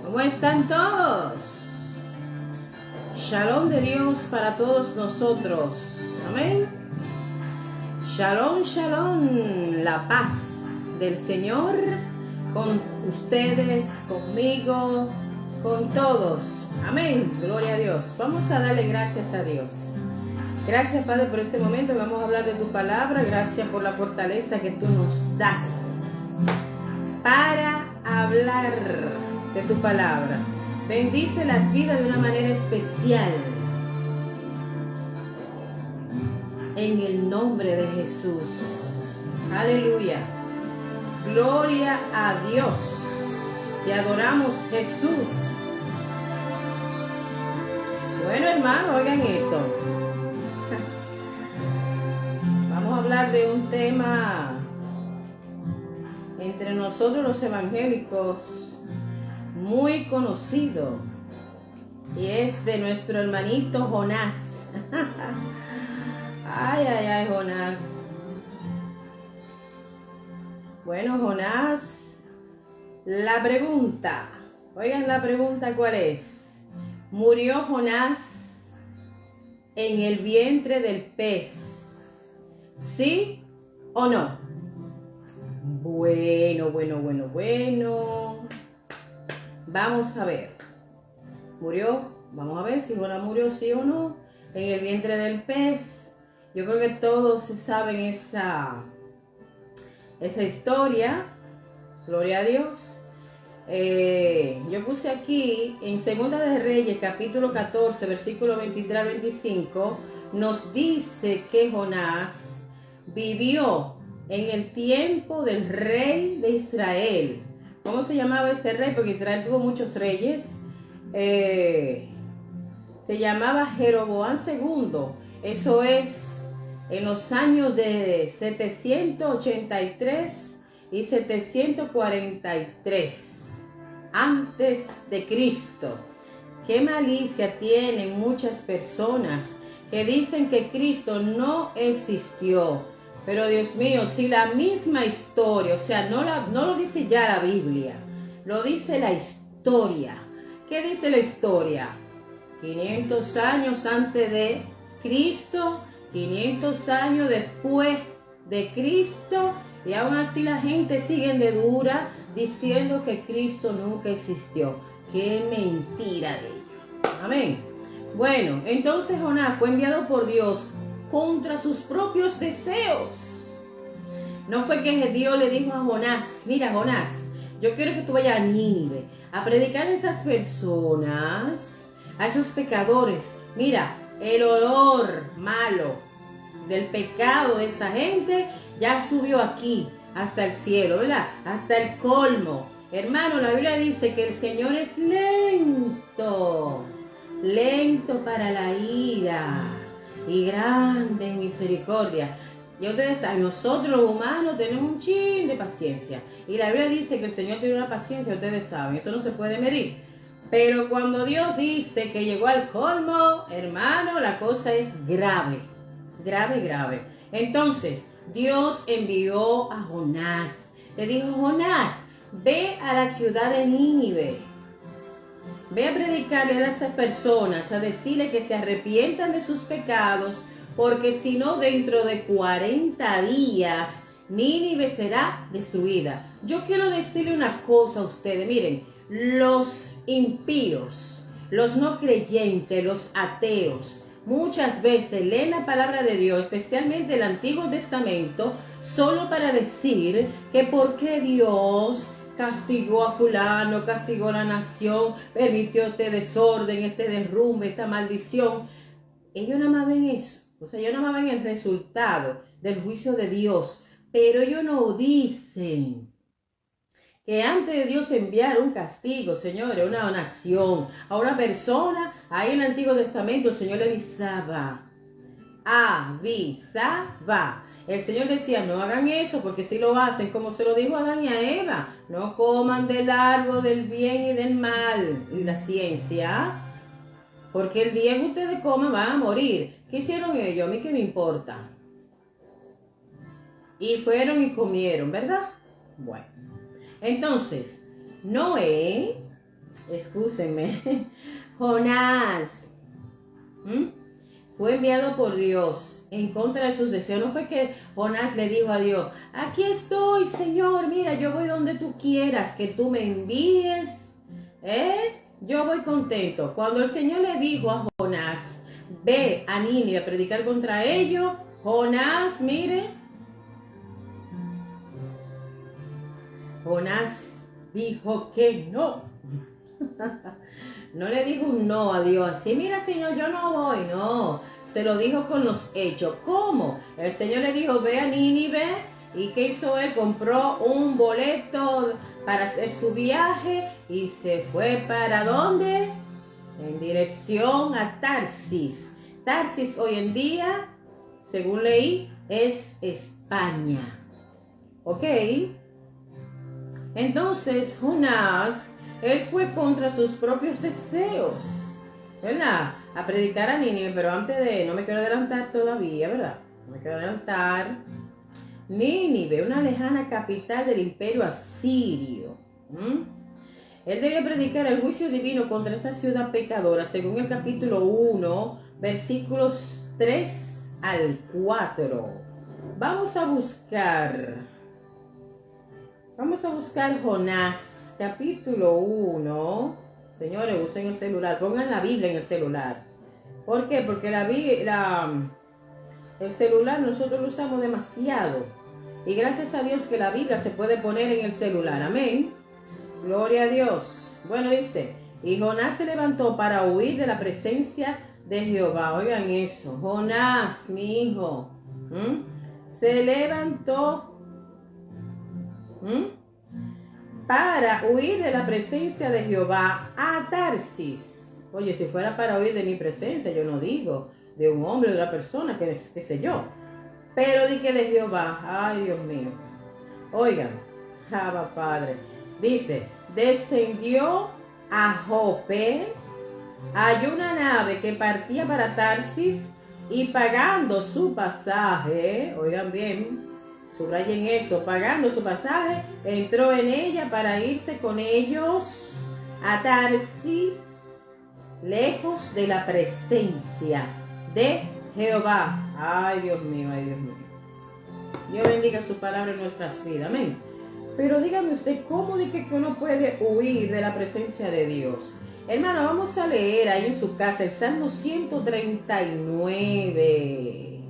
¿Cómo están todos? Shalom de Dios para todos nosotros. Amén. Shalom, shalom. La paz del Señor con ustedes, conmigo, con todos. Amén. Gloria a Dios. Vamos a darle gracias a Dios. Gracias, Padre, por este momento. Vamos a hablar de tu palabra. Gracias por la fortaleza que tú nos das para hablar de tu palabra. Bendice las vidas de una manera especial. En el nombre de Jesús. Aleluya. Gloria a Dios. Te adoramos, Jesús. Bueno, hermano, oigan esto. Vamos a hablar de un tema entre nosotros los evangélicos muy conocido, y es de nuestro hermanito Jonás. Ay, Jonás. Bueno, Jonás, la pregunta, oigan la pregunta, ¿cuál es? ¿Murió Jonás en el vientre del pez? ¿Sí o no? Bueno. Vamos a ver. ¿Murió? Vamos a ver si Jonás murió, sí o no, en el vientre del pez. Yo creo que todos saben esa historia. Gloria a Dios. Yo puse aquí en Segunda de Reyes, capítulo 14, versículo 23 al 25, nos dice que Jonás vivió en el tiempo del rey de Israel. ¿Cómo se llamaba ese rey? Porque Israel tuvo muchos reyes. Se llamaba Jeroboam II. Eso es en los años de 783 y 743 antes de Cristo. Qué malicia tienen muchas personas que dicen que Cristo no existió. Pero Dios mío, si la misma historia, o sea, no lo dice ya la Biblia, lo dice la historia. ¿Qué dice la historia? 500 años antes de Cristo, 500 años después de Cristo, y aún así la gente sigue de dura diciendo que Cristo nunca existió. ¡Qué mentira de ellos! Amén. Bueno, entonces Jonás fue enviado por Dios contra sus propios deseos. No fue que Dios le dijo a Jonás: mira, Jonás, yo quiero que tú vayas a Nínive a predicar a esas personas, a esos pecadores. Mira, el olor malo del pecado de esa gente ya subió aquí hasta el cielo, ¿verdad? Hasta el colmo. Hermano, la Biblia dice que el Señor es lento para la ira y grande en misericordia. Y ustedes saben, nosotros los humanos tenemos un chin de paciencia. Y la Biblia dice que el Señor tiene una paciencia, ustedes saben, eso no se puede medir. Pero cuando Dios dice que llegó al colmo, hermano, la cosa es grave. Grave. Entonces, Dios envió a Jonás. Le dijo: Jonás, ve a la ciudad de Nínive. Ve a predicarle a esas personas, a decirle que se arrepientan de sus pecados, porque si no, dentro de 40 días, Nínive será destruida. Yo quiero decirle una cosa a ustedes. Miren, los impíos, los no creyentes, los ateos, muchas veces leen la palabra de Dios, especialmente el Antiguo Testamento, solo para decir que por qué Dios castigó a fulano, castigó a la nación, permitió este desorden, este derrumbe, esta maldición. Ellos nada más ven eso. O sea, ellos nada más ven el resultado del juicio de Dios. Pero ellos no dicen que antes de Dios enviar un castigo, señores, a una nación, a una persona, ahí en el Antiguo Testamento el Señor le avisaba. El Señor decía: no hagan eso, porque si lo hacen, como se lo dijo a Adán y a Eva, no coman del árbol del bien y del mal y la ciencia, porque el día que ustedes coman van a morir. ¿Qué hicieron ellos? A mí qué me importa. Y fueron y comieron, ¿verdad? Bueno, entonces, Noé Excúsenme. Jonás fue enviado por Dios en contra de sus deseos. No fue que Jonás le dijo a Dios, aquí estoy, Señor, mira, yo voy donde tú quieras que tú me envíes. Yo voy contento. Cuando el Señor le dijo a Jonás, ve a Nínive a predicar contra ellos, Jonás, mire, Jonás dijo que no. No le dijo un no a Dios, así, mira, Señor, yo no voy, no. Se lo dijo con los hechos. ¿Cómo? El Señor le dijo, ve a Nínive. ¿Y qué hizo él? Compró un boleto para hacer su viaje y se fue ¿para dónde? En dirección a Tarsis. Tarsis hoy en día, según leí, es España. ¿Ok? Entonces, Jonás, él fue contra sus propios deseos, ¿verdad? A predicar a Nínive, pero antes de, no me quiero adelantar todavía, ¿verdad? No me quiero adelantar. Nínive, una lejana capital del imperio asirio. Él debía predicar el juicio divino contra esa ciudad pecadora, según el capítulo 1, versículos 3 al 4. Vamos a buscar Jonás, capítulo 1. Señores, usen el celular, pongan la Biblia en el celular. ¿Por qué? Porque el celular nosotros lo usamos demasiado. Y gracias a Dios que la Biblia se puede poner en el celular. Amén. Gloria a Dios. Bueno, dice, y Jonás se levantó para huir de la presencia de Jehová. Oigan eso. Jonás, mi hijo, se levantó para huir de la presencia de Jehová a Tarsis. Oye, si fuera para huir de mi presencia, yo no digo de un hombre, de una persona, qué sé yo. Pero di que de Jehová, ay Dios mío. Oigan, Abba Padre. Dice, descendió a Jope, halló una nave que partía para Tarsis y pagando su pasaje, oigan bien, subrayen eso, pagando su pasaje, entró en ella para irse con ellos a Tarsis, lejos de la presencia de Jehová. Ay, Dios mío, ay, Dios mío. Dios bendiga su palabra en nuestras vidas, amén. Pero dígame usted, ¿cómo de que uno puede huir de la presencia de Dios? Hermano, vamos a leer ahí en su casa el Salmo 139.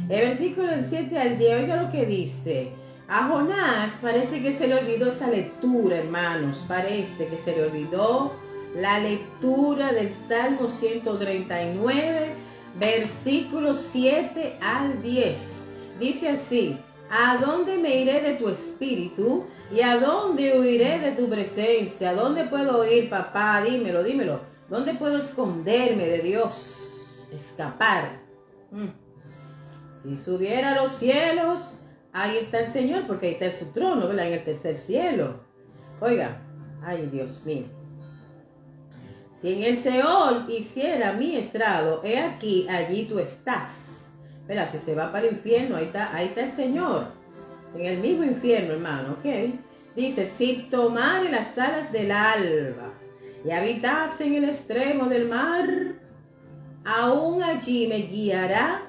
El versículo del 7 al 10, oiga lo que dice. A Jonás parece que se le olvidó esa lectura, hermanos. Parece que se le olvidó la lectura del Salmo 139, versículos 7 al 10. Dice así, ¿a dónde me iré de tu espíritu? ¿Y a dónde huiré de tu presencia? ¿A dónde puedo ir, papá? Dímelo, dímelo. ¿Dónde puedo esconderme de Dios? Escapar. Si subiera a los cielos, ahí está el Señor, porque ahí está su trono, ¿verdad? En el tercer cielo. Oiga, ay Dios mío. Si en el Seol hiciera mi estrado, he aquí, allí tú estás. ¿Verdad? Si se va para el infierno, ahí está el Señor. En el mismo infierno, hermano, ¿ok? Dice, si tomare las alas del alba y habitase en el extremo del mar, aún allí me guiará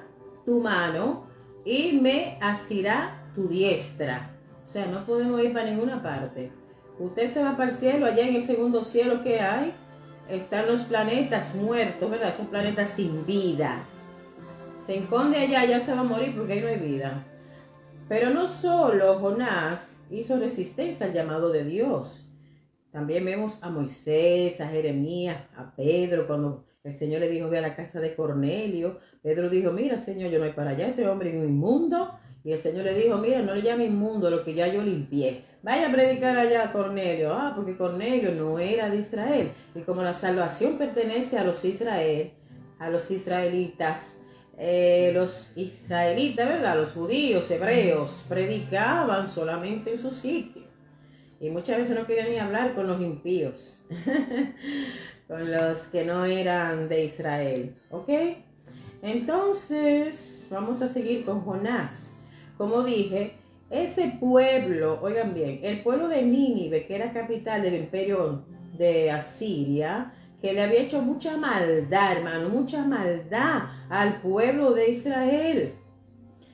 tu mano y me asirá tu diestra. O sea, no podemos ir para ninguna parte. Usted se va para el cielo, allá en el segundo cielo que hay, están los planetas muertos, ¿verdad? Son planetas sin vida. Se esconde allá, ya se va a morir porque ahí no hay vida. Pero no solo Jonás hizo resistencia al llamado de Dios. También vemos a Moisés, a Jeremías, a Pedro, cuando el Señor le dijo, ve a la casa de Cornelio. Pedro dijo, mira, Señor, yo no voy para allá, ese hombre es un inmundo. Y el Señor le dijo, mira, no le llame inmundo lo que ya yo limpié. Vaya a predicar allá a Cornelio. Porque Cornelio no era de Israel. Y como la salvación pertenece a los israelitas, los israelitas, ¿verdad? Los judíos, hebreos, predicaban solamente en su sitio. Y muchas veces no querían ni hablar con los impíos, con los que no eran de Israel. ¿Ok? Entonces, vamos a seguir con Jonás. Como dije, ese pueblo, oigan bien, el pueblo de Nínive, que era capital del imperio de Asiria, que le había hecho mucha maldad, hermano, mucha maldad al pueblo de Israel.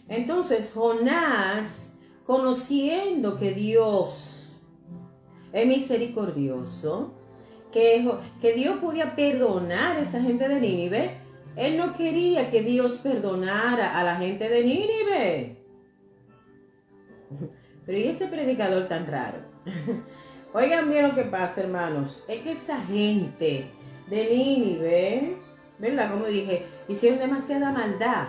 Entonces Jonás, conociendo que Dios es misericordioso, que Dios podía perdonar a esa gente de Nínive, él no quería que Dios perdonara a la gente de Nínive. Pero ¿y ese predicador tan raro? Oigan bien lo que pasa, hermanos. Es que esa gente de Nínive, ¿verdad? Como dije, hicieron demasiada maldad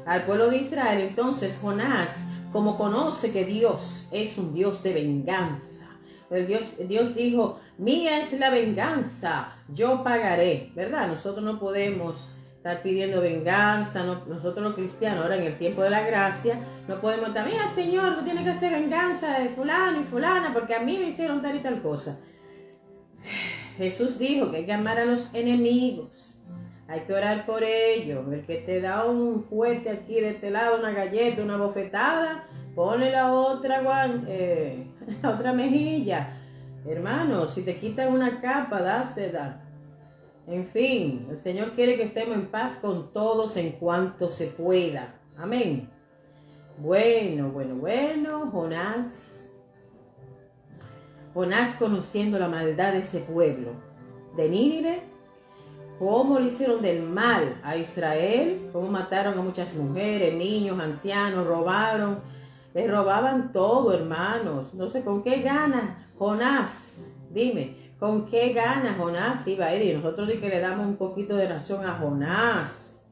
al pueblo de Israel. Entonces Jonás, como conoce que Dios es un Dios de venganza, pues Dios dijo, mía es la venganza, yo pagaré, ¿verdad? Nosotros no podemos estar pidiendo venganza, nosotros los cristianos, ahora en el tiempo de la gracia, no podemos estar, mira Señor, tú tienes que hacer venganza de fulano y fulana, porque a mí me hicieron tal y tal cosa. Jesús dijo que hay que amar a los enemigos, hay que orar por ellos. El que te da un fuerte aquí de este lado, una galleta, una bofetada, ponle la otra mejilla. Hermano, si te quitan una capa, dásela. En fin, el Señor quiere que estemos en paz con todos en cuanto se pueda. Amén. Bueno, Jonás conociendo la maldad de ese pueblo de Nínive, cómo le hicieron del mal a Israel, cómo mataron a muchas mujeres, niños, ancianos, les robaban todo, hermanos. No sé con qué ganas Jonás, dime, ¿con qué ganas Jonás iba a ir? Y nosotros sí que le damos un poquito de razón a Jonás.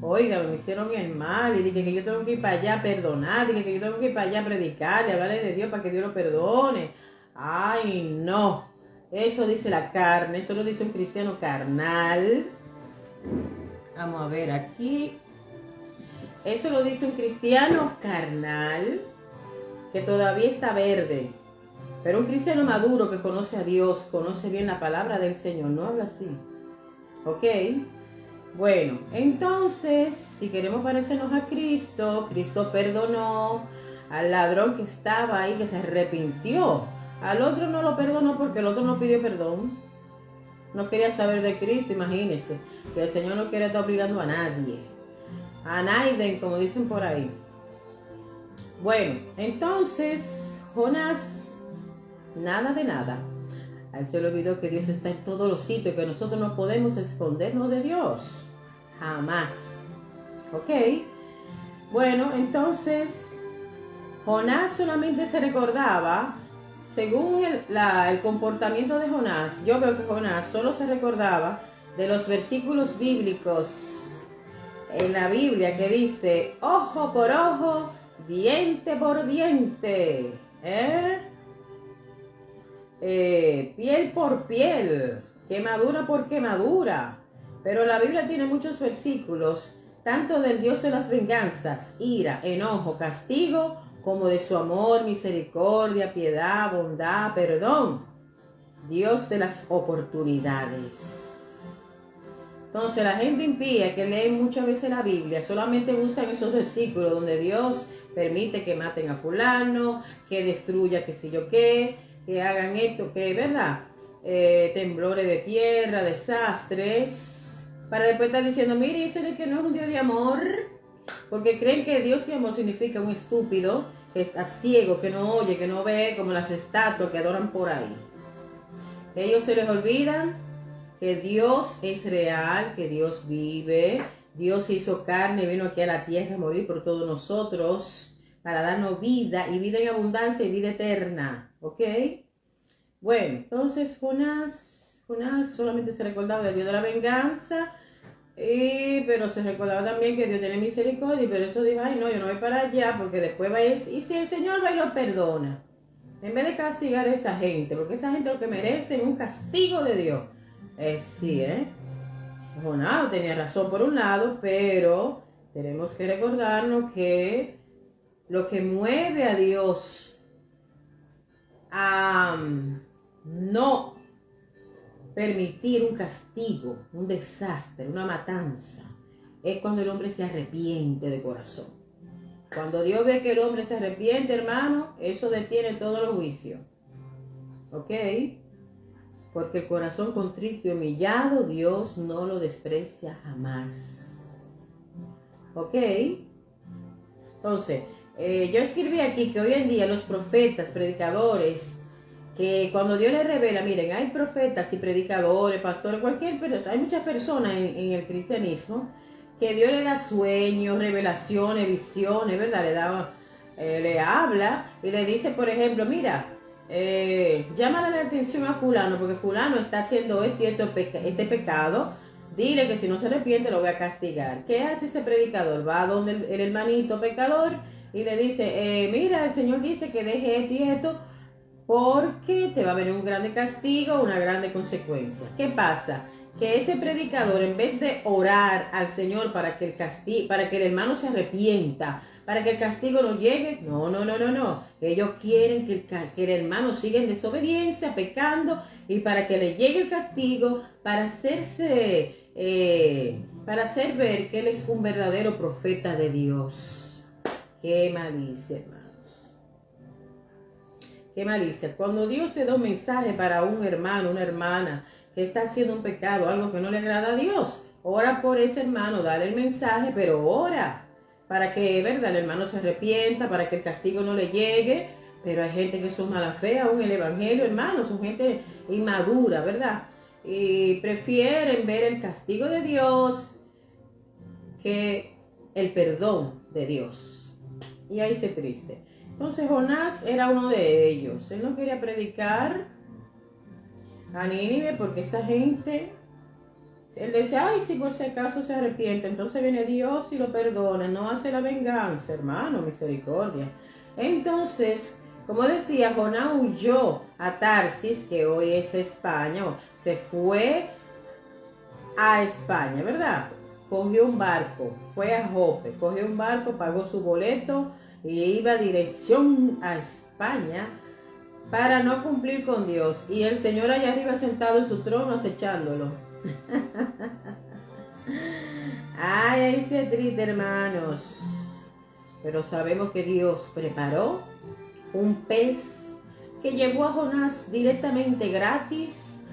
Oiga, me hicieron el mal y dije que yo tengo que ir para allá a perdonar, dije que yo tengo que ir para allá a predicarle, hablarle de Dios para que Dios lo perdone. Ay, no. Eso dice la carne, eso lo dice un cristiano carnal. Vamos a ver aquí. Eso lo dice un cristiano carnal que todavía está verde. Pero un cristiano maduro que conoce a Dios, conoce bien la palabra del Señor, no habla así. ¿Ok? Bueno, entonces, si queremos parecernos a Cristo, Cristo perdonó al ladrón que estaba ahí, que se arrepintió. Al otro no lo perdonó porque el otro no pidió perdón. No quería saber de Cristo, imagínense. Que el Señor no quiere estar obligando a nadie. A nadie, como dicen por ahí. Bueno, entonces, Jonás, nada de nada. A él se le olvidó que Dios está en todos los sitios, que nosotros no podemos escondernos de Dios. Jamás. ¿Ok? Bueno, entonces, Jonás solamente se recordaba, según el comportamiento de Jonás, yo veo que Jonás solo se recordaba de los versículos bíblicos en la Biblia que dice, ojo por ojo, diente por diente, piel por piel, quemadura por quemadura. Pero la Biblia tiene muchos versículos, tanto del Dios de las venganzas, ira, enojo, castigo, como de su amor, misericordia, piedad, bondad, perdón. Dios de las oportunidades. Entonces la gente impía que lee muchas veces la Biblia solamente buscan esos versículos donde Dios permite que maten a fulano, que destruya qué sé yo qué, que hagan esto, que verdad, temblores de tierra, desastres, para después estar diciendo, mire, eso es que no es un Dios de amor, porque creen que Dios de amor significa un estúpido, que está ciego, que no oye, que no ve, como las estatuas que adoran por ahí. Ellos se les olvidan que Dios es real, que Dios vive, Dios se hizo carne y vino aquí a la tierra a morir por todos nosotros, para darnos vida, y vida en abundancia y vida eterna, ¿ok? Bueno, entonces Jonás solamente se recordaba del Dios de la venganza, pero se recordaba también que Dios tiene misericordia, y por eso dijo, ay no, yo no voy para allá, porque después va a ir, y si el Señor va y lo perdona, en vez de castigar a esa gente, porque esa gente lo que merece es un castigo de Dios. Sí, Jonás tenía razón por un lado, pero tenemos que recordarnos que lo que mueve a Dios a no permitir un castigo, un desastre, una matanza, es cuando el hombre se arrepiente de corazón. Cuando Dios ve que el hombre se arrepiente, hermano, eso detiene todos los juicios. ¿Ok? porque el corazón contrito y humillado Dios no lo desprecia jamás. ¿Ok? Entonces, yo escribí aquí que hoy en día los profetas, predicadores, que cuando Dios les revela, miren, hay profetas y predicadores, pastores, cualquier persona, hay muchas personas en el cristianismo que Dios le da sueños, revelaciones, visiones, ¿verdad? Le habla y le dice, por ejemplo, mira, llámale la atención a fulano, porque fulano está haciendo este pecado, dile que si no se arrepiente lo voy a castigar. ¿Qué hace ese predicador? Va donde el hermanito pecador y le dice, mira, el Señor dice que deje esto y esto, porque te va a venir un grande castigo, una grande consecuencia. ¿Qué pasa? Que ese predicador, en vez de orar al Señor para que el hermano se arrepienta, para que el castigo no llegue, no. Ellos quieren que el hermano siga en desobediencia, pecando, y para que le llegue el castigo, para hacer ver que él es un verdadero profeta de Dios. Qué malicia, hermano. Qué malicia. Cuando Dios te da un mensaje para un hermano, una hermana que está haciendo un pecado, algo que no le agrada a Dios, ora por ese hermano, dale el mensaje, pero ora para que, ¿verdad?, el hermano se arrepienta, para que el castigo no le llegue. Pero hay gente que son mala fe aún en el evangelio, hermano, son gente inmadura, ¿verdad? Y prefieren ver el castigo de Dios que el perdón de Dios. Y ahí se triste. Entonces Jonás era uno de ellos. Él no quería predicar a Nínive porque esa gente, él decía, ay, si por si acaso se arrepiente, entonces viene Dios y lo perdona, no hace la venganza, hermano, misericordia. Entonces, como decía, Jonás huyó a Tarsis, que hoy es España, se fue a España, ¿verdad? Cogió un barco, fue a Jope, cogió un barco, pagó su boleto y iba dirección a España para no cumplir con Dios. Y el Señor allá arriba sentado en su trono acechándolo. Ay, ahí se triste, hermanos. Pero sabemos que Dios preparó un pez que llevó a Jonás directamente gratis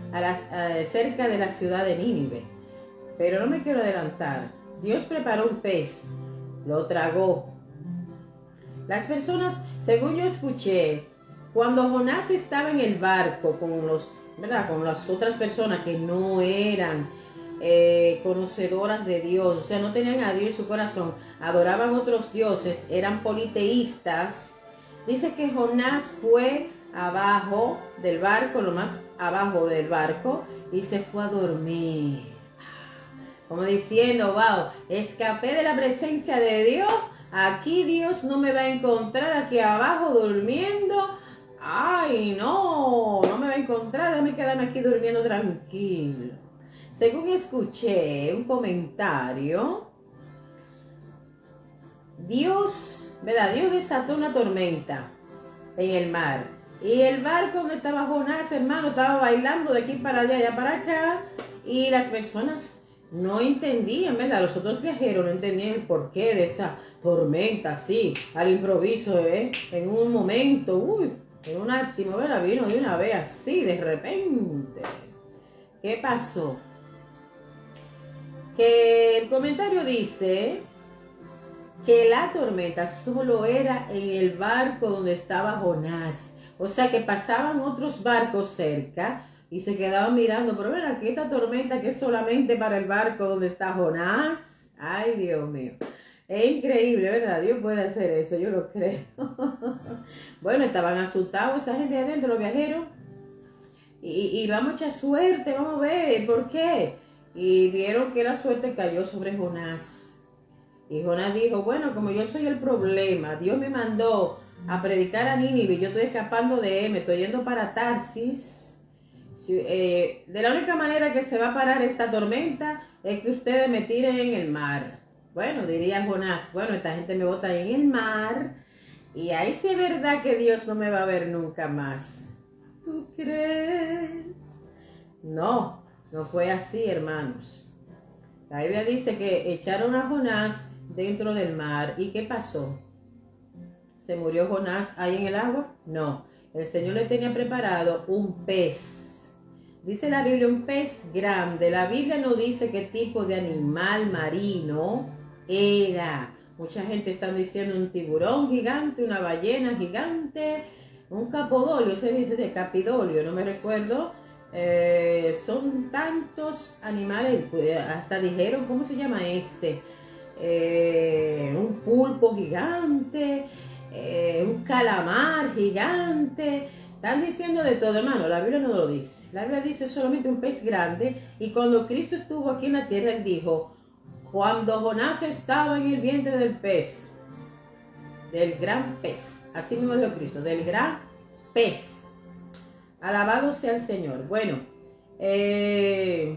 cerca de la ciudad de Nínive. Pero no me quiero adelantar. Dios preparó un pez, lo tragó. Las personas, según yo escuché, cuando Jonás estaba en el barco con las otras personas que no eran conocedoras de Dios, o sea, no tenían a Dios en su corazón, adoraban otros dioses, eran politeístas, dice que Jonás fue abajo del barco, lo más abajo del barco, y se fue a dormir. Como diciendo, wow, escapé de la presencia de Dios, aquí Dios no me va a encontrar aquí abajo durmiendo. Ay, no me va a encontrar, déjame quedarme aquí durmiendo tranquilo. Según escuché un comentario, Dios desató una tormenta en el mar. Y el barco donde estaba Jonás, hermano, estaba bailando de aquí para allá para acá. Y las personas no entendían, ¿verdad? Los otros viajeros no entendían el porqué de esa tormenta así, al improviso, en un momento, en una timorera vino de una vez así, de repente. ¿Qué pasó? Que el comentario dice que la tormenta solo era en el barco donde estaba Jonás. O sea que pasaban otros barcos cerca y se quedaban mirando, pero ven aquí esta tormenta que es solamente para el barco donde está Jonás. Ay, Dios mío. Es increíble, ¿verdad? Dios puede hacer eso, yo lo creo. Bueno, estaban asustados esa gente de adentro, los viajeros. Y vamos a echar suerte, vamos a ver, ¿por qué? Y vieron que la suerte cayó sobre Jonás. Y Jonás dijo, bueno, como yo soy el problema, Dios me mandó a predicar a Nínive, yo estoy escapando de él, me estoy yendo para Tarsis. De la única manera que se va a parar esta tormenta es que ustedes me tiren en el mar. Bueno, diría Jonás, bueno, esta gente me bota en el mar y ahí sí es verdad que Dios no me va a ver nunca más. ¿Tú crees? No fue así, hermanos. La Biblia dice que echaron a Jonás dentro del mar. ¿Y qué pasó? ¿Se murió Jonás ahí en el agua? No. El Señor le tenía preparado un pez Dice la Biblia un pez grande. La Biblia no dice qué tipo de animal marino era. Mucha gente está diciendo un tiburón gigante, una ballena gigante, un capodolio, se dice de capidolio, no me recuerdo. Son tantos animales, hasta dijeron, ¿cómo se llama ese? Un pulpo gigante, un calamar gigante. Están diciendo de todo, hermano. La Biblia no lo dice. La Biblia dice solamente un pez grande. Y cuando Cristo estuvo aquí en la tierra, Él dijo, cuando Jonás estaba en el vientre del pez, del gran pez, así mismo dijo Cristo, del gran pez. Alabado sea el Señor. Bueno, el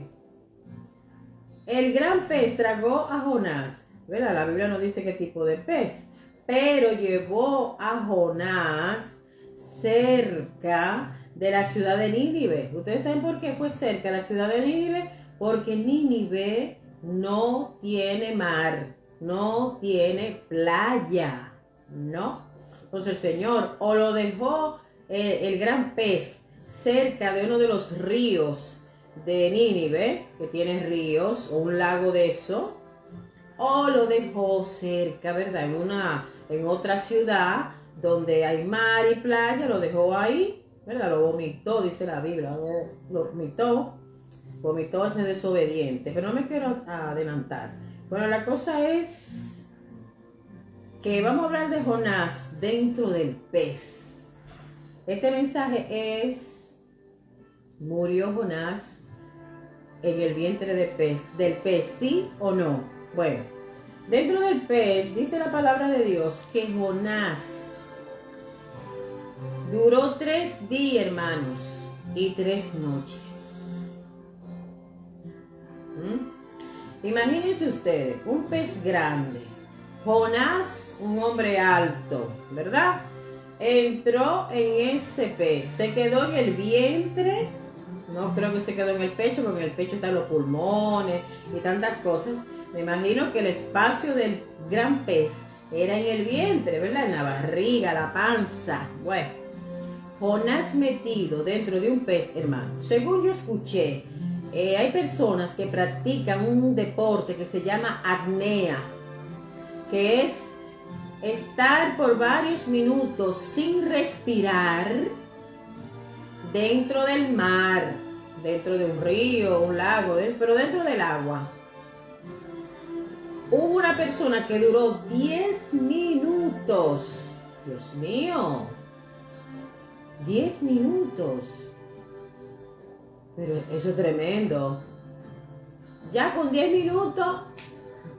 gran pez tragó a Jonás, ¿verdad? La Biblia no dice qué tipo de pez, pero llevó a Jonás cerca de la ciudad de Nínive. ¿Ustedes saben por qué fue cerca de la ciudad de Nínive? Porque Nínive no tiene mar, no tiene playa, ¿no? Entonces el Señor o lo dejó el gran pez cerca de uno de los ríos de Nínive, que tiene ríos, o un lago de eso, o lo dejó cerca, ¿verdad? En otra ciudad donde hay mar y playa, lo dejó ahí, ¿verdad? Lo vomitó, dice la Biblia, lo vomitó ese desobediente, pero no me quiero adelantar. Bueno, la cosa es que vamos a hablar de Jonás dentro del pez. Este mensaje es, ¿murió Jonás en el vientre del pez, sí o no? Bueno, dentro del pez dice la palabra de Dios que Jonás duró 3 días, hermanos, y 3 noches. Imagínense ustedes, un pez grande, Jonás, un hombre alto, ¿verdad? Entró en ese pez, se quedó en el vientre, no creo que se quedó en el pecho, porque en el pecho están los pulmones y tantas cosas. Me imagino que el espacio del gran pez era en el vientre, ¿verdad? En la barriga, la panza. Bueno, Jonás metido dentro de un pez, hermano. Según yo escuché, hay personas que practican un deporte que se llama apnea, que es estar por varios minutos sin respirar dentro del mar, dentro de un río, un lago, pero dentro del agua. Hubo una persona que duró 10 minutos. Dios mío, 10 minutos. Pero eso es tremendo. Ya con 10 minutos,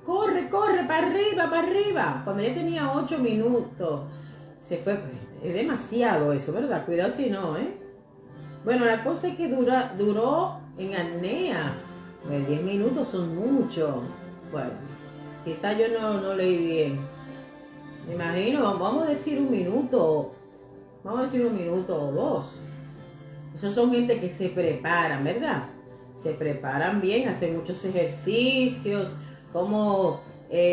corre, para arriba. Cuando ya tenía 8 minutos, se fue. Es demasiado eso, ¿verdad? Cuidado si no, ¿eh? Bueno, la cosa es que duró en apnea. 10 minutos son mucho. Bueno, quizás yo no leí bien. Me imagino, vamos a decir un minuto. Vamos a decir un minuto o 2. Esos son gente que se preparan, ¿verdad? Se preparan bien, hacen muchos ejercicios, como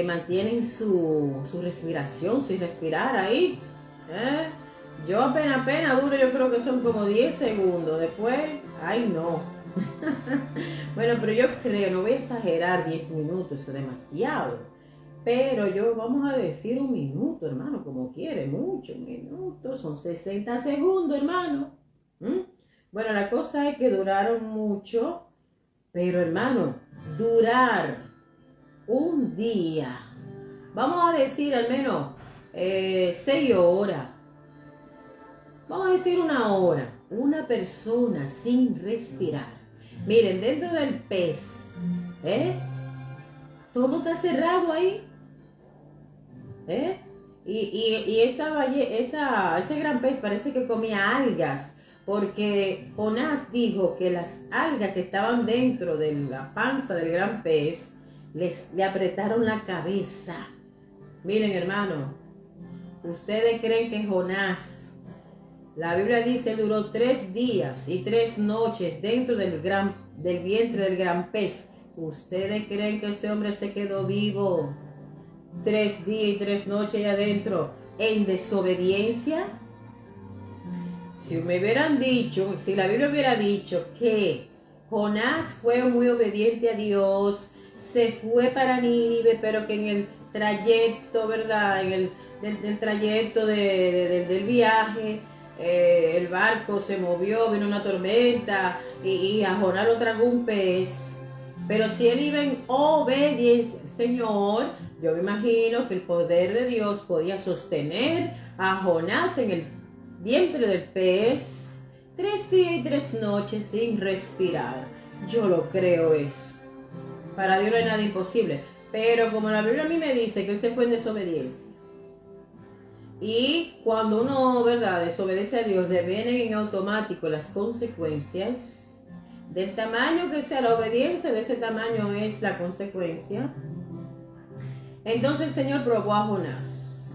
mantienen su respiración, sin respirar ahí. Yo apenas duro, yo creo que son como 10 segundos. Después, ay no. Bueno, pero yo creo, no voy a exagerar 10 minutos, eso es demasiado. Pero vamos a decir un minuto, hermano, como quiere, mucho, minutos, son 60 segundos, hermano. Bueno, la cosa es que duraron mucho, pero hermano, durar un día, vamos a decir al menos 6 horas, vamos a decir 1 hora, una persona sin respirar. Miren, dentro del pez, todo está cerrado ahí, y ese gran pez parece que comía algas, porque Jonás dijo que las algas que estaban dentro de la panza del gran pez le apretaron la cabeza. Miren, hermano, ustedes creen que Jonás, la Biblia dice, duró 3 días y 3 noches dentro del vientre del gran pez. ¿Ustedes creen que ese hombre se quedó vivo 3 días y 3 noches allá adentro en desobediencia? Si me hubieran dicho, si la Biblia hubiera dicho que Jonás fue muy obediente a Dios, se fue para Nínive, pero que en el trayecto, ¿verdad? Del trayecto del viaje, el barco se movió, vino una tormenta y a Jonás lo tragó un pez. Pero si él iba en obediencia, Señor, yo me imagino que el poder de Dios podía sostener a Jonás en el vientre del pez 3 días y 3 noches sin respirar. Yo lo creo eso. Para Dios no hay nada imposible. Pero como la Biblia a mí me dice que él se fue en desobediencia. Y cuando uno, ¿verdad?, desobedece a Dios, le vienen en automático las consecuencias. Del tamaño que sea la obediencia, de ese tamaño es la consecuencia. Entonces el Señor probó a Jonás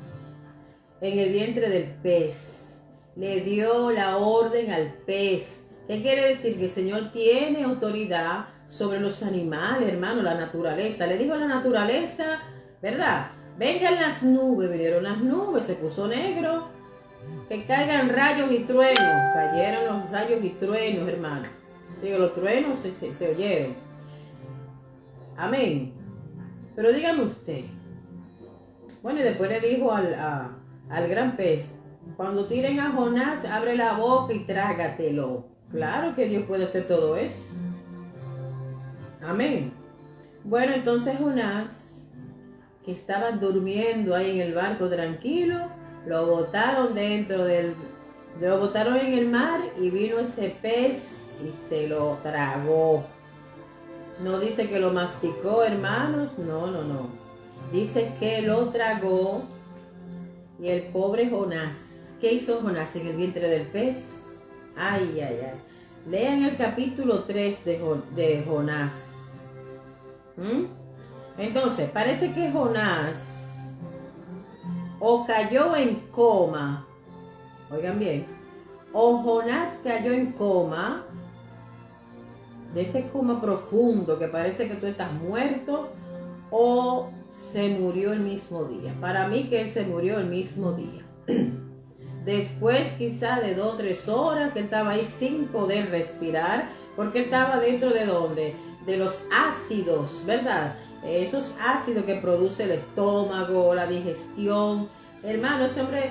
en el vientre del pez. Le dio la orden al pez. ¿Qué quiere decir? Que el Señor tiene autoridad sobre los animales, hermano, la naturaleza. Le dijo a la naturaleza, ¿verdad? Vengan las nubes, vinieron las nubes, se puso negro. Que caigan rayos y truenos. Cayeron los rayos y truenos, hermano. Digo, los truenos se oyeron. Amén. Pero dígame usted. Bueno, y después le dijo al gran pez, cuando tiren a Jonás, abre la boca y trágatelo. Claro que Dios puede hacer todo eso. Amén. Bueno, entonces Jonás, que estaba durmiendo ahí en el barco tranquilo, lo botaron lo botaron en el mar y vino ese pez y se lo tragó. No dice que lo masticó, hermanos, no. Dice que lo tragó. Y el pobre Jonás, ¿qué hizo Jonás en el vientre del pez? Ay. Lean el capítulo 3 de Jonás. Entonces, parece que Jonás o cayó en coma, oigan bien, o Jonás cayó en coma, de ese coma profundo que parece que tú estás muerto, o se murió el mismo día. Para mí que él se murió el mismo día. Después quizá de 2 o 3 horas que él estaba ahí sin poder respirar, porque él estaba dentro de ¿dónde? De los ácidos, ¿verdad? Esos ácidos que produce el estómago, la digestión. Hermano, ese hombre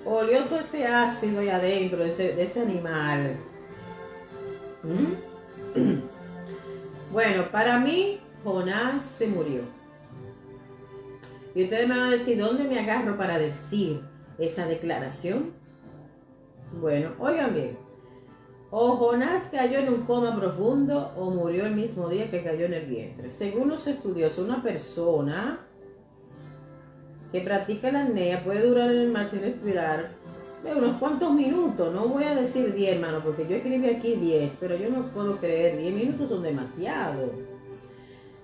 olió todo ese ácido ahí adentro de ese animal. Bueno, para mí, Jonás se murió. Y ustedes me van a decir, ¿dónde me agarro para decir esa declaración? Bueno, oigan bien. O Jonás cayó en un coma profundo o murió el mismo día que cayó en el vientre. Según los estudiosos, una persona que practica la apnea puede durar en el mar sin respirar unos cuantos minutos. No voy a decir 10, hermano, porque yo escribí aquí 10, pero yo no puedo creer, 10 minutos son demasiado.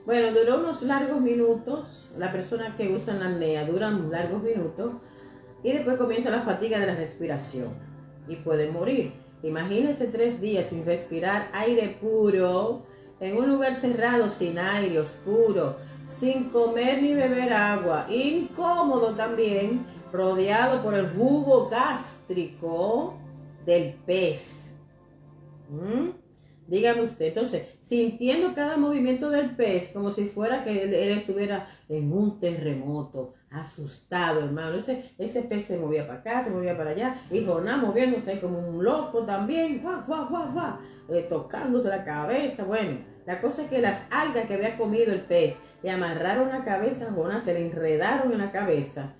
Bueno, duró unos largos minutos. La persona que usa la apnea duran largos minutos y después comienza la fatiga de la respiración y pueden morir. Imagínense 3 días sin respirar aire puro, en un lugar cerrado, sin aire, oscuro, sin comer ni beber agua, incómodo también, rodeado por el jugo gástrico del pez. Dígame usted, entonces, sintiendo cada movimiento del pez como si fuera que él estuviera en un terremoto, asustado, hermano. Ese pez se movía para acá, se movía para allá, y Jonás moviéndose ahí como un loco también, tocándose la cabeza. Bueno, la cosa es que las algas que había comido el pez le amarraron la cabeza a Jonás, se le enredaron en la cabeza.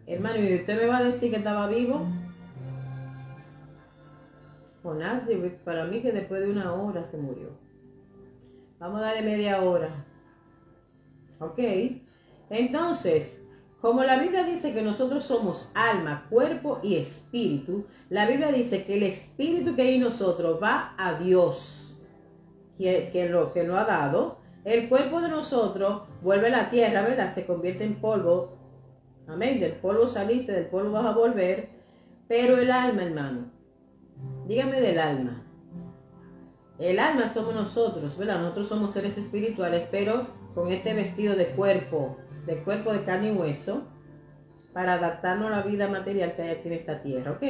Hermano, ¿y usted me va a decir que estaba vivo? Jonás, para mí que después de 1 hora se murió. Vamos a darle media hora. Ok. Entonces, como la Biblia dice que nosotros somos alma, cuerpo y espíritu, la Biblia dice que el espíritu que hay en nosotros va a Dios, que lo ha dado. El cuerpo de nosotros vuelve a la tierra, ¿verdad? Se convierte en polvo. Amén. Del polvo saliste, del polvo vas a volver. Pero el alma, hermano, dígame del alma. El alma somos nosotros, ¿verdad? Nosotros somos seres espirituales, pero con este vestido de cuerpo de carne y hueso, para adaptarnos a la vida material que hay aquí en esta tierra, ¿ok?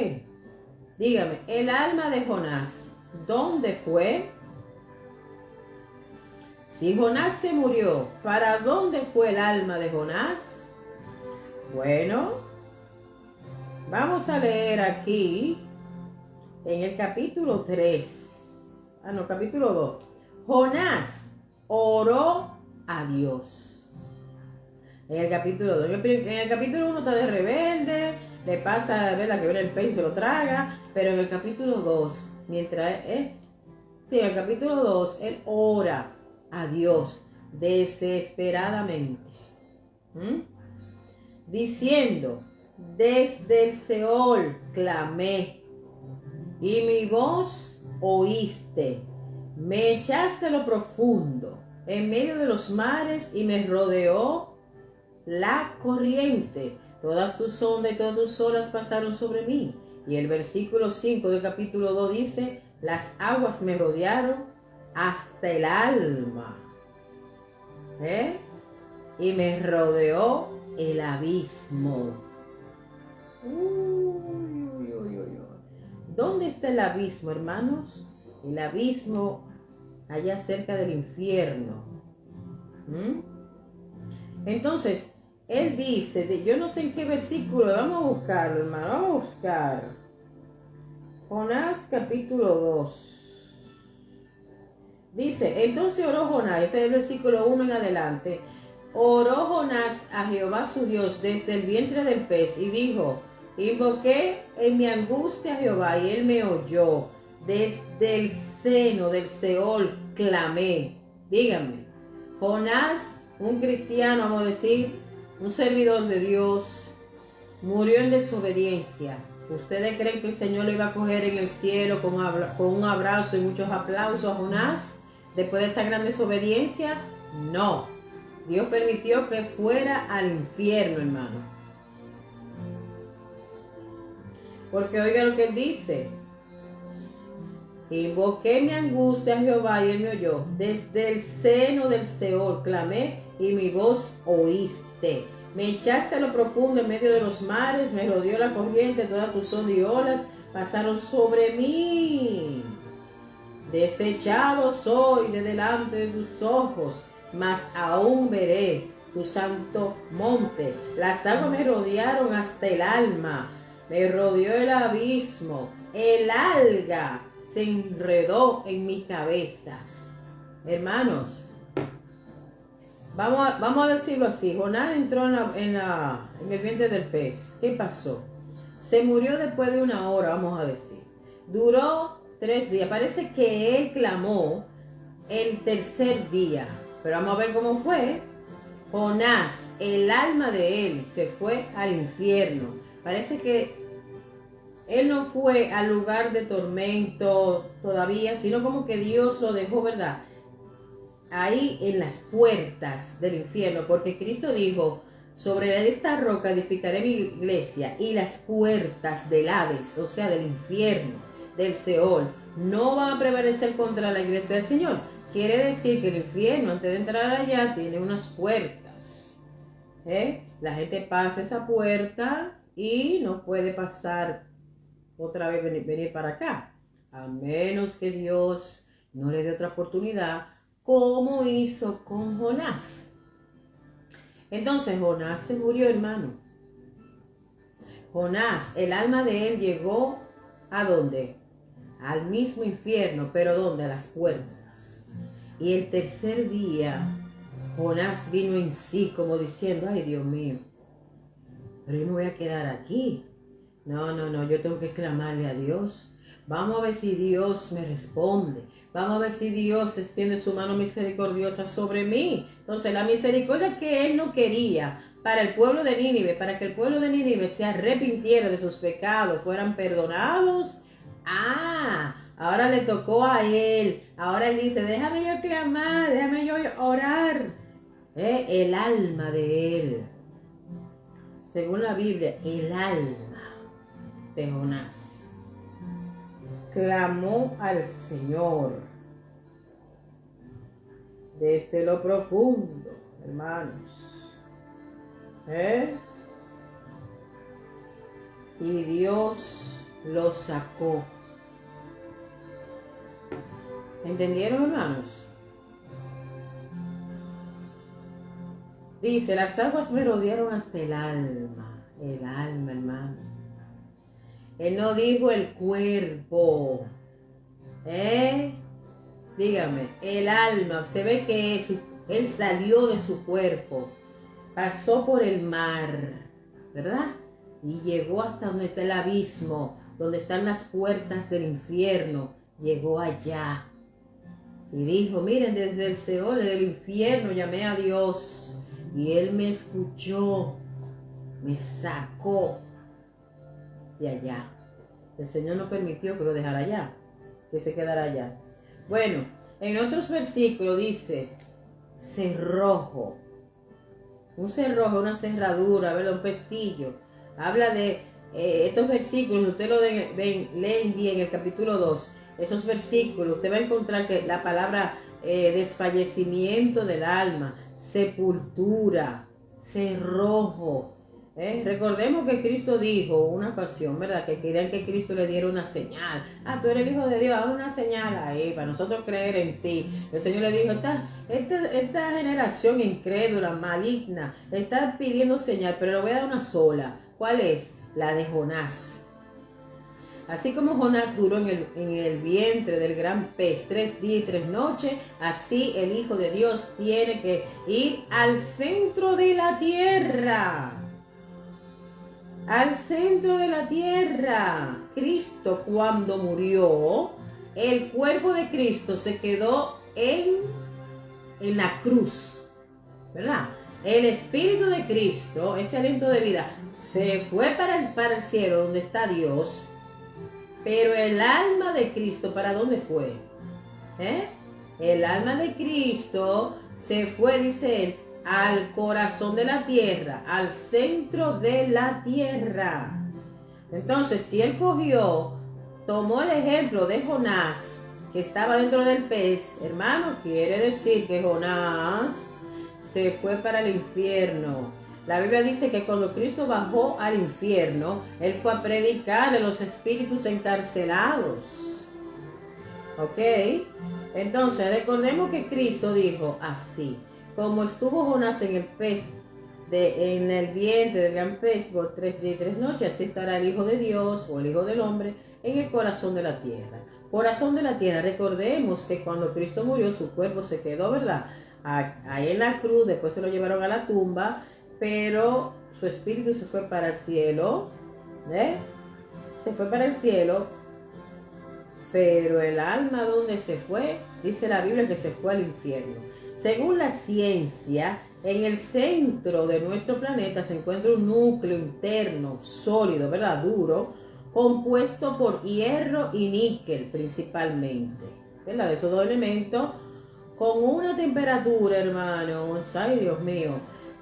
Dígame, el alma de Jonás, ¿dónde fue? Si Jonás se murió, ¿para dónde fue el alma de Jonás? Bueno, vamos a leer aquí en el capítulo 2. Jonás oró a Dios. En el capítulo 2. En el capítulo 1 está de rebelde, le pasa a ver la que viene el pez y se lo traga, pero en el capítulo 2, en el capítulo 2, él ora a Dios desesperadamente, diciendo: desde el Seol clamé y mi voz oíste, me echaste a lo profundo, en medio de los mares, y me rodeó la corriente. Todas tus ondas y todas tus olas pasaron sobre mí. Y el versículo 5 del capítulo 2 dice: las aguas me rodearon hasta el alma, y me rodeó el abismo. ¿Dónde está el abismo, hermanos? El abismo allá cerca del infierno. Entonces, él dice, yo no sé en qué versículo, vamos a buscarlo, hermano, vamos a buscar. Jonás capítulo 2. Dice: entonces oró Jonás, este es el versículo 1 en adelante. Oró Jonás a Jehová su Dios desde el vientre del pez y dijo: invoqué en mi angustia a Jehová y él me oyó. Desde el seno del Seol clamé. Díganme, Jonás, un cristiano, vamos a decir, un servidor de Dios, murió en desobediencia. ¿Ustedes creen que el Señor lo iba a coger en el cielo con un abrazo y muchos aplausos a Jonás después de esa gran desobediencia? No. Dios permitió que fuera al infierno, hermano. Porque oiga lo que él dice: invoqué mi angustia a Jehová y él me oyó. Desde el seno del Seol clamé y mi voz oíste. Me echaste a lo profundo en medio de los mares, me rodeó la corriente, todas tus ondas y olas pasaron sobre mí. Desechado soy de delante de tus ojos, mas aún veré tu santo monte. Las aguas me rodearon hasta el alma, me rodeó el abismo, el alga se enredó en mi cabeza. Hermanos, vamos a decirlo así: Jonás entró en el vientre del pez. ¿Qué pasó? Se murió después de 1 hora, vamos a decir. Duró 3 días. Parece que él clamó el tercer día. Pero vamos a ver cómo fue. Jonás, el alma de él, se fue al infierno. Parece que él no fue al lugar de tormento todavía, sino como que Dios lo dejó, ¿verdad?, ahí en las puertas del infierno, porque Cristo dijo: sobre esta roca edificaré mi iglesia, y las puertas del Hades, o sea, del infierno, del Seol, no van a prevalecer contra la iglesia del Señor. Quiere decir que el infierno, antes de entrar allá, tiene unas puertas. La gente pasa esa puerta y no puede pasar otra vez, venir para acá, a menos que Dios no le dé otra oportunidad, como hizo con Jonás. Entonces Jonás se murió, hermano. Jonás, el alma de él llegó ¿a dónde? Al mismo infierno, pero ¿dónde? A las puertas. Y el tercer día Jonás vino en sí, como diciendo: ay, Dios mío, pero yo me voy a quedar aquí. No, yo tengo que clamarle a Dios. Vamos a ver si Dios me responde. Vamos a ver si Dios extiende su mano misericordiosa sobre mí. Entonces, la misericordia que él no quería para el pueblo de Nínive, para que el pueblo de Nínive se arrepintiera de sus pecados, fueran perdonados. Ahora le tocó a él. Ahora él dice: déjame yo clamar, déjame yo orar. El alma de él, según la Biblia, el alma de Jonás clamó al Señor desde lo profundo, hermanos. Y Dios lo sacó. ¿Entendieron, hermanos? Dice, las aguas me rodearon hasta el alma, hermano. Él no dijo el cuerpo, dígame, el alma. Se ve que él salió de su cuerpo, pasó por el mar, ¿verdad? Y llegó hasta donde está el abismo, donde están las puertas del infierno. Llegó allá y dijo, miren, desde el Seol, desde el infierno, llamé a Dios. Y Él me escuchó, me sacó de allá. El Señor no permitió que lo dejara allá, que se quedara allá. Bueno, en otros versículos dice, cerrojo. Un cerrojo, una cerradura, ¿verdad? Un pestillo. Habla de estos versículos, usted lo leen bien en el capítulo 2. Esos versículos, usted va a encontrar que la palabra desfallecimiento del alma, sepultura, cerrojo. Recordemos que Cristo dijo una ocasión, ¿verdad? Que querían que Cristo le diera una señal. Tú eres el Hijo de Dios, haz una señal ahí para nosotros creer en ti. El Señor le dijo, esta generación incrédula, maligna, está pidiendo señal, pero le voy a dar una sola. ¿Cuál es? La de Jonás. Así como Jonás duró en el vientre del gran pez 3 días y 3 noches, así el Hijo de Dios tiene que ir al centro de la tierra. Al centro de la tierra. Cristo, cuando murió, el cuerpo de Cristo se quedó en la cruz, ¿verdad? El Espíritu de Cristo, ese aliento de vida, se fue para el cielo donde está Dios. Pero el alma de Cristo, ¿para dónde fue? El alma de Cristo se fue, dice él, al corazón de la tierra, al centro de la tierra. Entonces, si él tomó el ejemplo de Jonás, que estaba dentro del pez, hermano, quiere decir que Jonás se fue para el infierno. La Biblia dice que cuando Cristo bajó al infierno, Él fue a predicar a los espíritus encarcelados. ¿Ok? Entonces, recordemos que Cristo dijo así, como estuvo Jonás en el vientre del gran pez por 3 días y 3 noches, así estará el Hijo de Dios o el Hijo del Hombre en el corazón de la tierra. Corazón de la tierra, recordemos que cuando Cristo murió, su cuerpo se quedó, ¿verdad? Ahí en la cruz, después se lo llevaron a la tumba, pero su espíritu se fue para el cielo, se fue para el cielo, pero el alma, ¿dónde se fue? Dice la Biblia que se fue al infierno. Según la ciencia, en el centro de nuestro planeta se encuentra un núcleo interno sólido, ¿verdad? Duro, compuesto por hierro y níquel principalmente, ¿verdad? Esos dos elementos, con una temperatura, hermanos, ay Dios mío,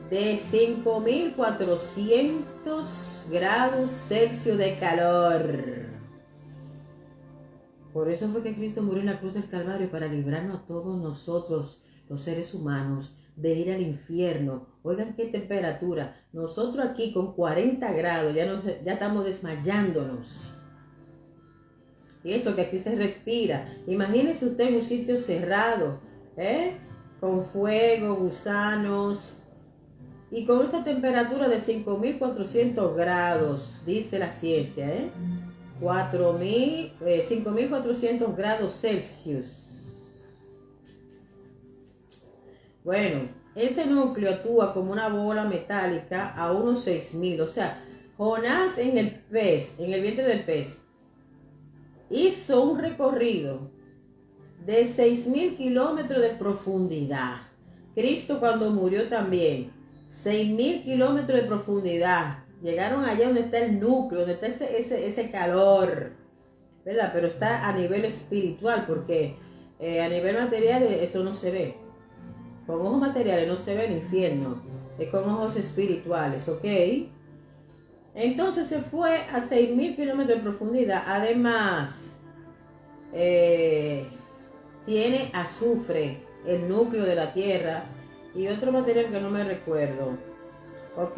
de 5400 grados Celsius de calor. Por eso fue que Cristo murió en la cruz del Calvario, para librarnos a todos nosotros, los seres humanos, de ir al infierno. Oigan qué temperatura. Nosotros aquí con 40 grados ya estamos desmayándonos. Y eso que aquí se respira. Imagínese usted en un sitio cerrado, con fuego, gusanos, y con esa temperatura de 5400 grados, dice la ciencia, 5400 grados Celsius. Bueno, ese núcleo actúa como una bola metálica a unos 6000. O sea, Jonás en el vientre del pez, hizo un recorrido de 6000 kilómetros de profundidad. Cristo cuando murió también, 6000 kilómetros de profundidad. Llegaron allá donde está el núcleo, donde está ese calor, ¿verdad? Pero está a nivel espiritual, porque a nivel material eso no se ve. Con ojos materiales no se ve el infierno, es con ojos espirituales, ¿ok? Entonces se fue a 6000 kilómetros de profundidad. Además, tiene azufre, el núcleo de la tierra, y otro material que no me recuerdo, ¿ok?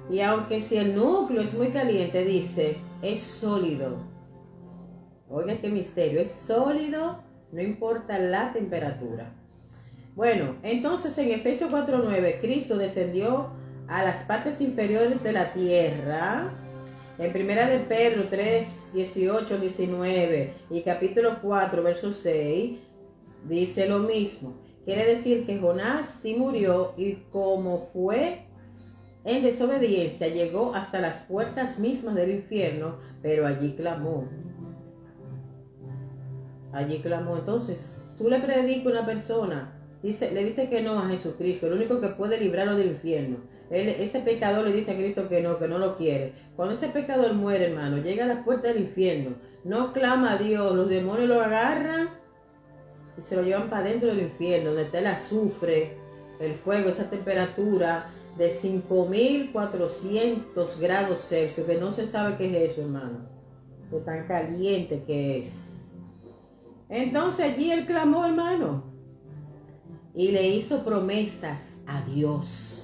Y aunque si el núcleo es muy caliente, dice, es sólido. Oiga qué misterio, es sólido, no importa la temperatura. Bueno, entonces en Efesios 4:9, Cristo descendió a las partes inferiores de la tierra. En primera de Pedro 3:18-19 y capítulo 4, verso 6, dice lo mismo. Quiere decir que Jonás sí murió y como fue en desobediencia, llegó hasta las puertas mismas del infierno, pero allí clamó. Allí clamó. Entonces, tú le predicas a una persona, le dice que no a Jesucristo, el único que puede librarlo del infierno. Ese pecador le dice a Cristo que no lo quiere. Cuando ese pecador muere, hermano, llega a la puerta del infierno, no clama a Dios, los demonios lo agarran y se lo llevan para dentro del infierno, donde está el azufre, el fuego, esa temperatura de 5400 grados Celsius, que no se sabe qué es eso, hermano, de tan caliente que es. Entonces allí él clamó, hermano, y le hizo promesas a Dios.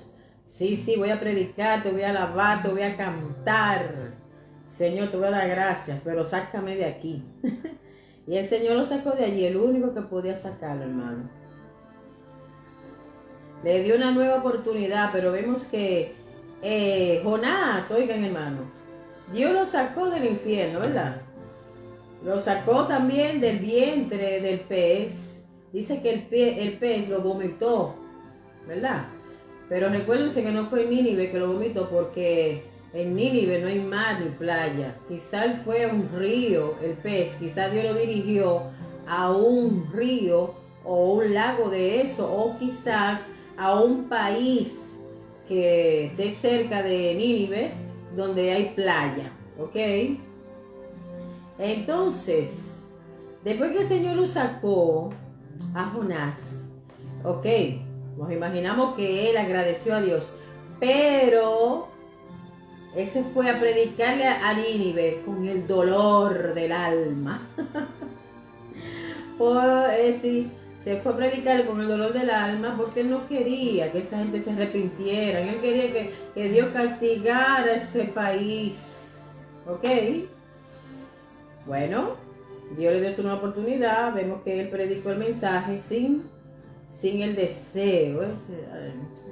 Sí, voy a predicar, te voy a alabar, te voy a cantar. Señor, te voy a dar gracias, pero sácame de aquí. Y el Señor lo sacó de allí, el único que podía sacarlo, hermano. Le dio una nueva oportunidad, pero vemos que Jonás, oigan, hermano, Dios lo sacó del infierno, ¿verdad? Lo sacó también del vientre del pez. Dice que el pez lo vomitó, ¿verdad? Pero recuérdense que no fue Nínive que lo vomitó, porque en Nínive no hay mar ni playa. Quizás fue a un río el pez, quizás Dios lo dirigió a un río o un lago de eso, o quizás a un país que esté cerca de Nínive donde hay playa, ¿ok? Entonces, después que el Señor lo sacó a Jonás, ok, nos imaginamos que él agradeció a Dios, pero él se fue a predicarle a Nínive con el dolor del alma. Sí, se fue a predicarle con el dolor del alma porque él no quería que esa gente se arrepintiera, él quería que Dios castigara a ese país, ok. Bueno, Dios le dio su nueva oportunidad, vemos que él predicó el mensaje sin el deseo.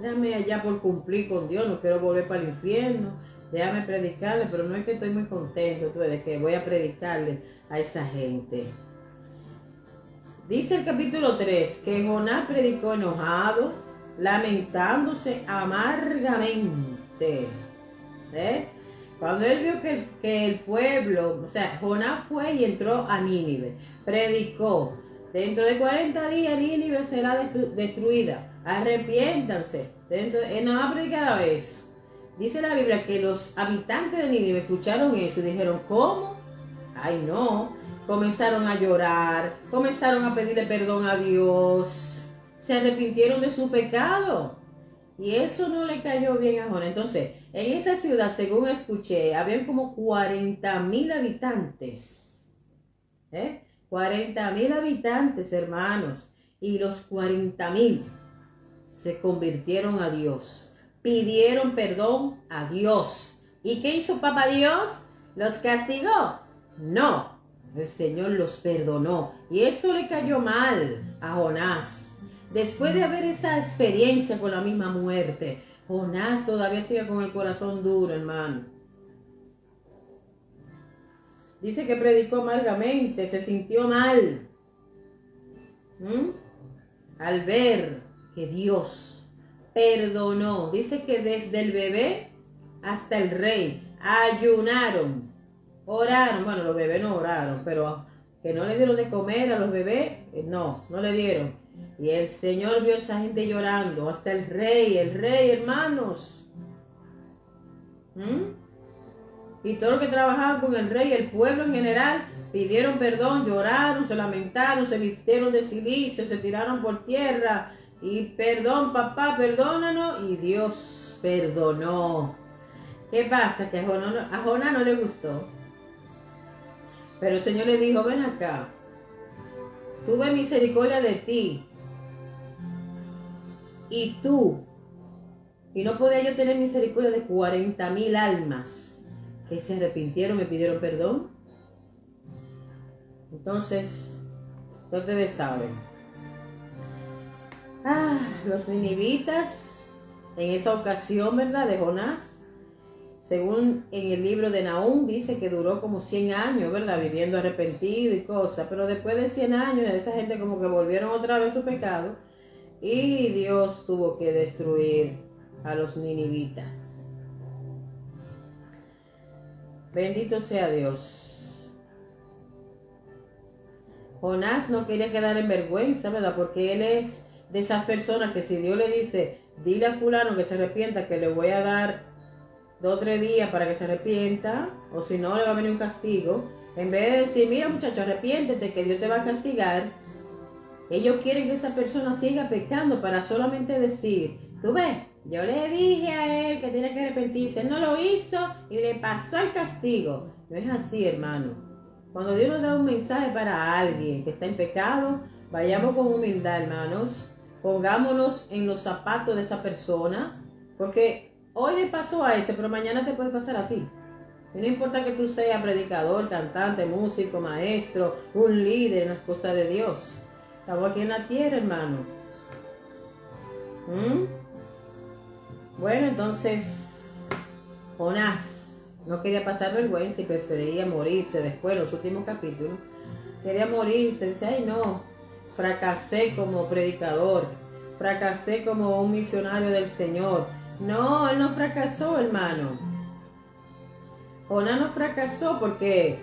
Déjame allá por cumplir con Dios, no quiero volver para el infierno, déjame predicarle, pero no es que estoy muy contento de que voy a predicarle a esa gente. Dice el capítulo 3 que Jonás predicó enojado, lamentándose amargamente. Cuando él vio que el pueblo, o sea, Jonás fue y entró a Nínive, predicó, dentro de 40 días Nínive será destruida, arrepiéntanse, él no va a predicar eso. Dice la Biblia que los habitantes de Nínive escucharon eso y dijeron, ¿cómo? Ay no, comenzaron a llorar, comenzaron a pedirle perdón a Dios, se arrepintieron de su pecado. Y eso no le cayó bien a Jonás. Entonces, en esa ciudad, según escuché, habían como 40,000 habitantes. 40,000 habitantes, hermanos. Y los 40,000 se convirtieron a Dios. Pidieron perdón a Dios. ¿Y qué hizo Papá Dios? ¿Los castigó? No. El Señor los perdonó. Y eso le cayó mal a Jonás. Después de haber esa experiencia con la misma muerte, Jonás todavía sigue con el corazón duro, hermano. Dice que predicó amargamente, se sintió mal. Al ver que Dios perdonó. Dice que desde el bebé hasta el rey ayunaron, oraron. Bueno, los bebés no oraron, pero que no le dieron de comer a los bebés, no le dieron. Y el Señor vio a esa gente llorando, hasta el rey, hermanos. Y todos los que trabajaban con el rey, el pueblo en general, pidieron perdón, lloraron, se lamentaron, se vistieron de cilicio, se tiraron por tierra. Y perdón, papá, perdónanos. Y Dios perdonó. ¿Qué pasa? Que a Jonás no le gustó. Pero el Señor le dijo, ven acá, tuve misericordia de ti. Y tú, y no podía yo tener misericordia de 40,000 almas que se arrepintieron, me pidieron perdón. Entonces, ustedes saben. Los ninivitas, en esa ocasión, ¿verdad?, de Jonás, según en el libro de Nahum, dice que duró como 100 años, ¿verdad?, viviendo arrepentido y cosas, pero después de 100 años, esa gente como que volvieron otra vez su pecado, y Dios tuvo que destruir a los ninivitas. Bendito sea Dios. Jonás no quería quedar en vergüenza, ¿verdad?, porque él es de esas personas que si Dios le dice, dile a fulano que se arrepienta, que le voy a dar 2 o 3 días para que se arrepienta, o si no le va a venir un castigo, en vez de decir, mira muchacho, arrepiéntete, que Dios te va a castigar, ellos quieren que esa persona siga pecando para solamente decir, tú ves, yo le dije a él que tiene que arrepentirse, él no lo hizo y le pasó el castigo. No es así, hermano. Cuando Dios nos da un mensaje para alguien que está en pecado, vayamos con humildad, hermanos. Pongámonos en los zapatos de esa persona, porque hoy le pasó a ese, pero mañana te puede pasar a ti. Y no importa que tú seas predicador, cantante, músico, maestro, un líder en las cosas de Dios. Estamos aquí en la tierra, hermano. Bueno, entonces, Jonás no quería pasar vergüenza y prefería morirse después, en los últimos capítulos. Quería morirse, dice, ay no, fracasé como predicador, fracasé como un misionario del Señor. No, él no fracasó, hermano. Jonás no fracasó porque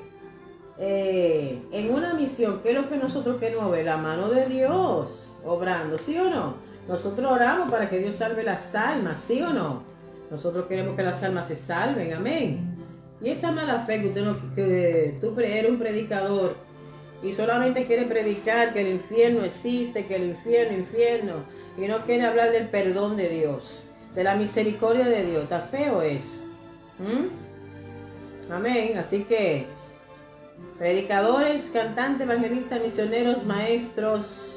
en una misión, ¿qué es lo que nosotros queremos ver? La mano de Dios obrando, ¿sí o no? Nosotros oramos para que Dios salve las almas, ¿sí o no? Nosotros queremos que las almas se salven, amén. Y esa mala fe que tú eres un predicador y solamente quiere predicar que el infierno existe, que el infierno, y no quiere hablar del perdón de Dios, de la misericordia de Dios. Está feo eso. Amén. Así que, predicadores, cantantes, evangelistas, misioneros, maestros,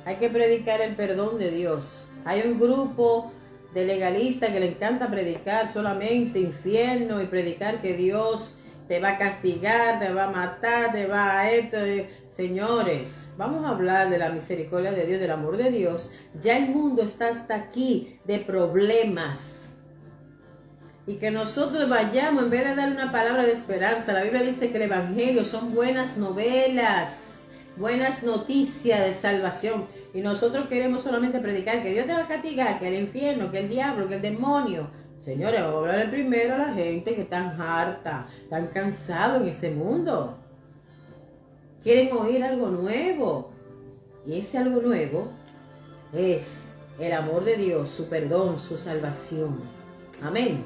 hay que predicar el perdón de Dios. Hay un grupo de legalistas que le encanta predicar solamente infierno y predicar que Dios te va a castigar, te va a matar, te va a esto. Señores, vamos a hablar de la misericordia de Dios, del amor de Dios. Ya el mundo está hasta aquí de problemas. Y que nosotros vayamos, en vez de dar una palabra de esperanza, la Biblia dice que el Evangelio son buenas novelas, buenas noticias de salvación. Y nosotros queremos solamente predicar que Dios te va a castigar, que el infierno, que el diablo, que el demonio. Señores, vamos a hablar primero a la gente que están harta, están cansados en ese mundo. Quieren oír algo nuevo. Y ese algo nuevo es el amor de Dios, su perdón, su salvación. Amén.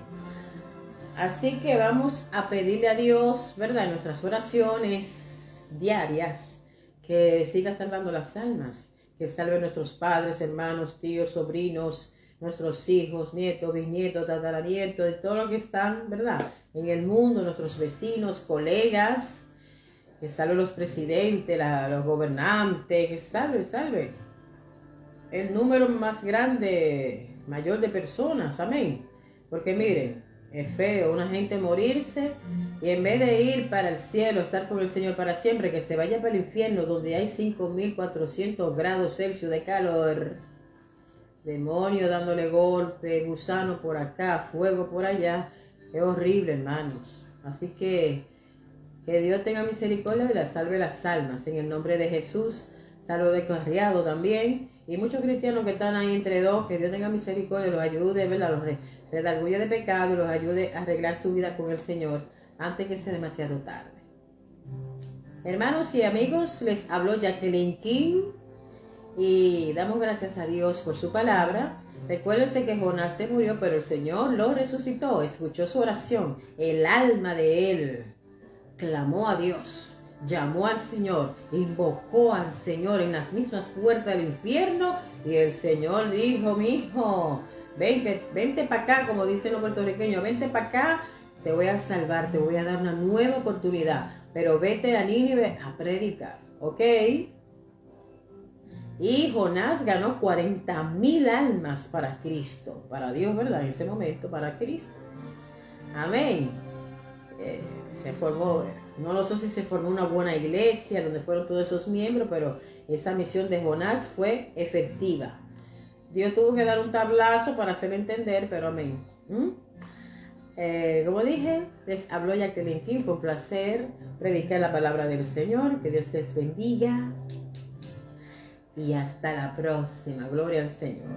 Así que vamos a pedirle a Dios, ¿verdad?, en nuestras oraciones diarias, que siga salvando las almas, que salve a nuestros padres, hermanos, tíos, sobrinos, nuestros hijos, nietos, bisnietos, tataranietos, de todo lo que están, ¿verdad?, en el mundo, nuestros vecinos, colegas, que salve a los presidentes, los gobernantes, que salve el número más grande, mayor de personas, amén. Porque miren, es feo una gente morirse y en vez de ir para el cielo, estar con el Señor para siempre, que se vaya para el infierno donde hay 5.400 grados Celsius de calor, demonio dándole golpe, gusano por acá, fuego por allá. Es horrible, hermanos. Así que Dios tenga misericordia y la salve las almas. En el nombre de Jesús, salvo de Carriado también. Y muchos cristianos que están ahí entre dos, que Dios tenga misericordia y los ayude, ¿verdad?, los redarguye de pecado y los ayude a arreglar su vida con el Señor antes que sea demasiado tarde. Hermanos y amigos, les habló Jacqueline King y damos gracias a Dios por su palabra. Recuérdense que Jonás se murió, pero el Señor lo resucitó, escuchó su oración. El alma de él clamó a Dios, llamó al Señor, invocó al Señor en las mismas puertas del infierno y el Señor dijo, mi hijo, vente para acá, como dicen los puertorriqueños, vente para acá, te voy a salvar, te voy a dar una nueva oportunidad, pero vete a Nínive a predicar, ¿ok? Y Jonás ganó 40,000 almas para Cristo, para Dios, ¿verdad? En ese momento, para Cristo. Amén. se formó, no sé si se formó una buena iglesia donde fueron todos esos miembros, pero esa misión de Jonás fue efectiva. Dios tuvo que dar un tablazo para hacerle entender, pero amén. Como dije, les habló Jacqueline King, fue un placer predicar la palabra del Señor, que Dios les bendiga y hasta la próxima, gloria al Señor.